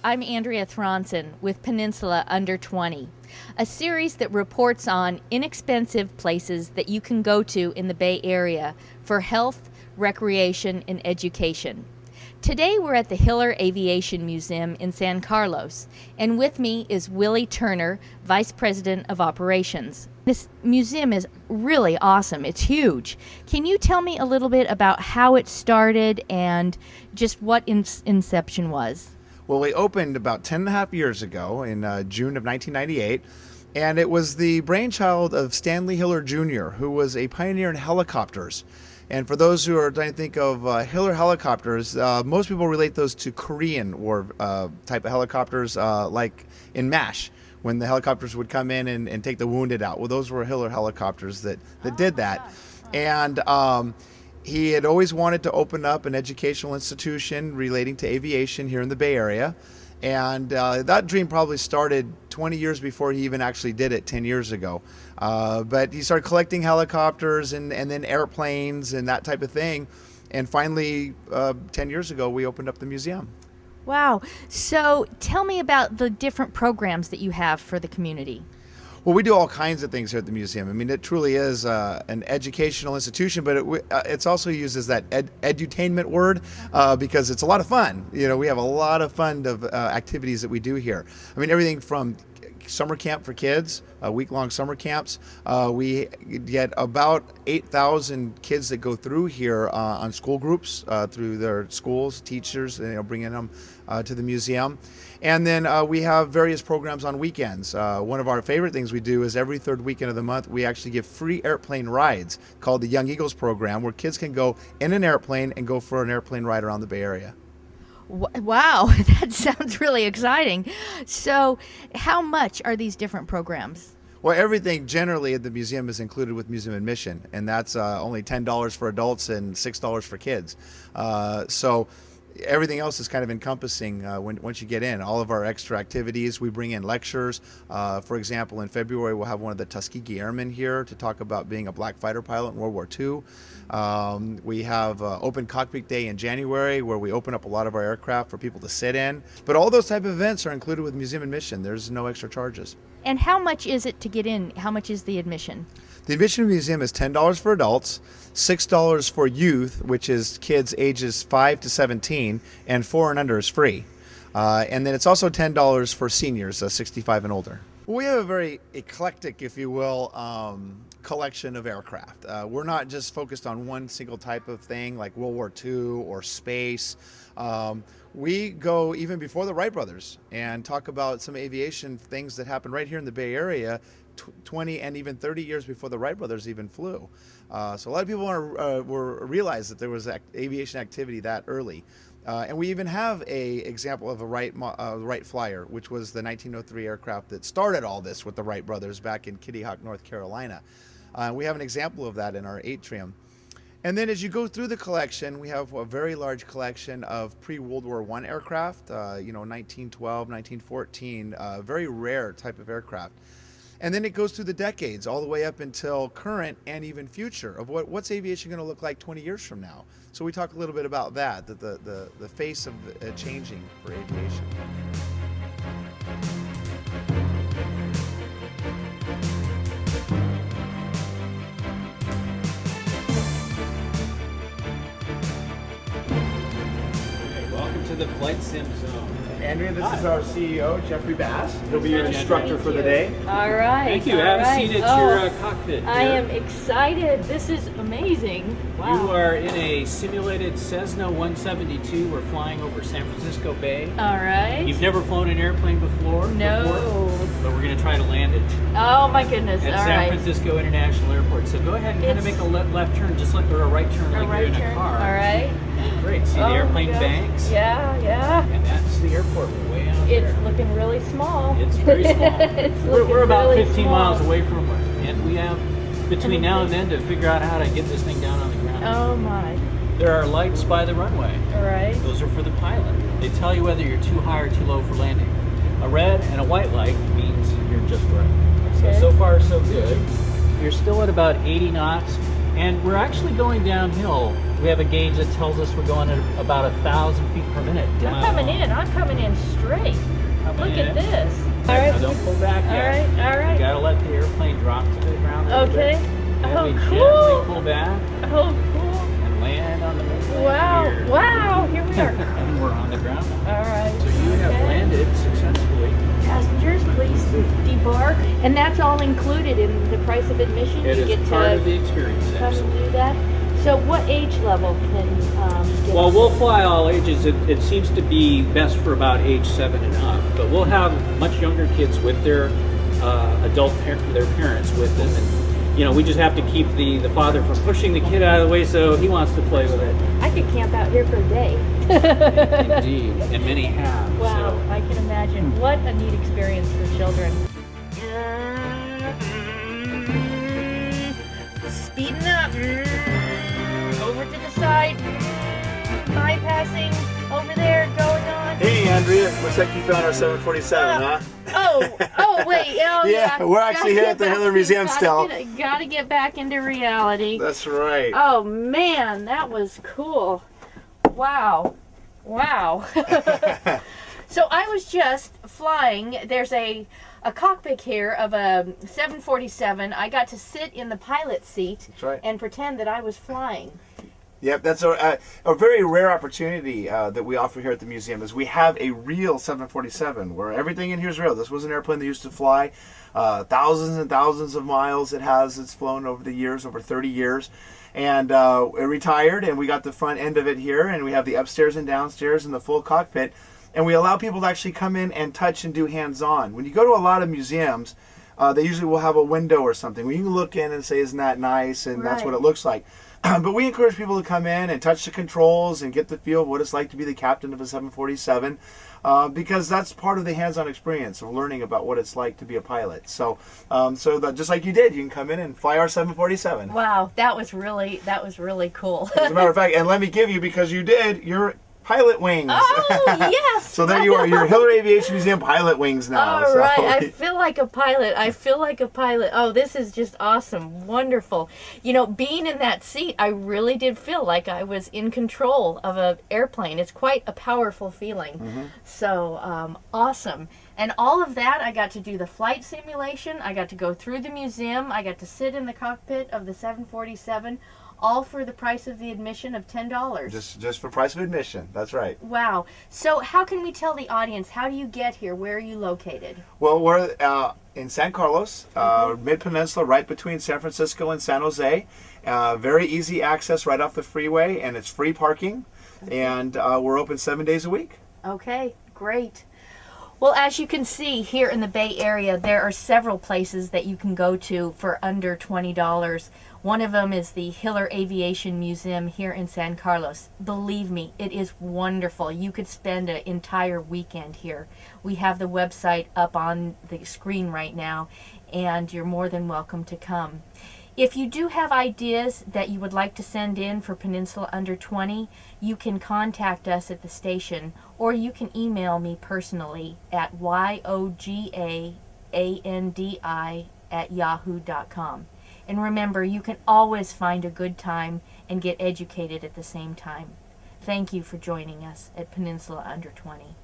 I'm Andrea Throndson with Peninsula Under 20, a series that reports on inexpensive places that you can go to in the Bay Area for health, recreation, and education. Today we're at the Hiller Aviation Museum in San Carlos, and with me is Willie Turner, Vice President of Operations. This museum is really awesome. It's huge. Can you tell me a little bit about how it started and just what inception was? Well, we opened about 10 and a half years ago in June of 1998, and it was the brainchild of Stanley Hiller Jr., who was a pioneer in helicopters. And for those who are trying to think of Hiller helicopters, most people relate those to Korean War type of helicopters, like in MASH, when the helicopters would come in and take the wounded out. Well, those were Hiller helicopters that did that. And he had always wanted to open up an educational institution relating to aviation here in the Bay Area. And that dream probably started 20 years before he even actually did it 10 years ago. But he started collecting helicopters and then airplanes and that type of thing. And finally, 10 years ago, we opened up the museum. Wow. So tell me about the different programs that you have for the community. Well, we do all kinds of things here at the museum. I mean, it truly is an educational institution, but it's also used as that edutainment word because it's a lot of fun. You know, we have a lot of fun of activities that we do here. I mean, everything from summer camp for kids, week-long summer camps. We get about 8,000 kids that go through here on school groups through their schools, teachers, bringing them to the museum. And then we have various programs on weekends. One of our favorite things we do is every third weekend of the month, we actually give free airplane rides called the Young Eagles program, where kids can go in an airplane and go for an airplane ride around the Bay Area. Wow, that sounds really exciting. So how much are these different programs? Well, everything generally at the museum is included with museum admission, and that's only $10 for adults and $6 for kids. So everything else is kind of encompassing once you get in. All of our extra activities, we bring in lectures. For example, in February, we'll have one of the Tuskegee Airmen here to talk about being a black fighter pilot in World War II. We have Open Cockpit Day in January, where we open up a lot of our aircraft for people to sit in. But all those type of events are included with museum admission. There's no extra charges. And how much is it to get in? How much is the admission? The admission to the museum is $10 for adults, $6 for youth, which is kids ages 5 to 17, and 4 and under is free. And then it's also $10 for seniors, 65 and older. We have a very eclectic, if you will, collection of aircraft. We're not just focused on one single type of thing like World War II or space. We go even before the Wright brothers and talk about some aviation things that happened right here in the Bay Area 20 and even 30 years before the Wright brothers even flew. So a lot of people realize that there was aviation activity that early. And we even have a example of a Wright Flyer, which was the 1903 aircraft that started all this with the Wright brothers back in Kitty Hawk, North Carolina. We have an example of that in our atrium. And then as you go through the collection, we have a very large collection of pre-World War I aircraft, 1912, 1914, very rare type of aircraft. And then it goes through the decades, all the way up until current and even future of what's aviation going to look like 20 years from now. So we talk a little bit about that the face of changing for aviation. Welcome to the Flight Sim Zone. Andrea, this is our CEO, Jeffrey Bass. He'll be your instructor for the day. All right. Thank you. Have a seat at your cockpit. I am excited. This is amazing. Wow. You are in a simulated Cessna 172. We're flying over San Francisco Bay. All right. You've never flown an airplane before? No. But we're going to try to land it Oh my goodness. at All San right. Francisco International Airport. So go ahead and kind of make a left turn, just like or a right turn, A like right you're in turn. a car. All right. Great. See the Oh, airplane gosh. banks? Yeah. And that's the airport way out there. It's looking really small. It's very small. It's we're looking about really 15 small. miles away from it, and we have between now and then to figure out how to get this thing down on the ground. Oh my. There are lights by the runway. All right. Those are for the pilot. They tell you whether you're too high or too low for landing. A red and a white light means you're just right. Okay. So far so good. You're still at about 80 knots, and we're actually going downhill We have a gauge that tells us we're going at about 1,000 feet per minute. I'm coming in. I'm coming in straight. Look at this. All right. Now don't pull back yet. All right. You gotta let the airplane drop to the ground. Okay. And we cool. gently pull back Oh, cool. and land on the mainland. Wow. Here. Wow. Here we are. And we're on the ground now. All right. So you have landed successfully. Passengers, please debark. And that's all included in the price of admission. It you is get part to of the experience. come and Absolutely. do that. So, what age level can get Well, us? we'll fly all ages. It seems to be best for about age 7 and up, but we'll have much younger kids with their their parents with them, and we just have to keep the father from pushing the kid out of the way, so he wants to play with it. I could camp out here for a day. Indeed, and many have. Wow, So. I can imagine. What a neat experience for children. Speeding up. Over to the side. Bypassing. Over there, going on. Hey, Andrea. Looks like you found our 747, huh? Oh, wait. Oh, Yeah, we're actually here at the Hiller Museum still. Gotta get back into reality. That's right. Oh, man, that was cool. Wow. So I was just flying. There's a cockpit here of a 747. I got to sit in the pilot seat That's right. and pretend that I was flying. Yep, that's a very rare opportunity that we offer here at the museum. Is we have a real 747 where everything in here is real. This was an airplane that used to fly thousands and thousands of miles. It's flown over the years, over 30 years. And it retired, and we got the front end of it here, and we have the upstairs and downstairs and the full cockpit. And we allow people to actually come in and touch and do hands-on. When you go to a lot of museums, they usually will have a window or something where you can look in and say, isn't that nice? And that's what it looks like. But we encourage people to come in and touch the controls and get the feel of what it's like to be the captain of a 747, because that's part of the hands-on experience of learning about what it's like to be a pilot. So that just like you did, you can come in and fly our 747. Wow, that was really cool. As a matter of fact, and let me give you, because you did, your pilot wings. Oh, yes. So there you are, your Hiller Aviation Museum pilot wings now. All right, I feel like a pilot. Oh, this is just awesome. Wonderful. Being in that seat, I really did feel like I was in control of an airplane. It's quite a powerful feeling. Mm-hmm. So, awesome. And all of that, I got to do the flight simulation. I got to go through the museum. I got to sit in the cockpit of the 747. All for the price of the admission of $10. Just for price of admission. That's right. Wow. So how can we tell the audience, how do you get here? Where are you located? Well, we're in San Carlos, mid-peninsula, right between San Francisco and San Jose. Very easy access right off the freeway, and it's free parking. And we're open 7 days a week. Okay, great. Well, as you can see here in the Bay Area, there are several places that you can go to for under $20. One of them is the Hiller Aviation Museum here in San Carlos. Believe me, it is wonderful. You could spend an entire weekend here. We have the website up on the screen right now, and you're more than welcome to come. If you do have ideas that you would like to send in for Peninsula Under 20, you can contact us at the station, or you can email me personally at yogandi@yahoo.com. And remember, you can always find a good time and get educated at the same time. Thank you for joining us at Peninsula Under 20.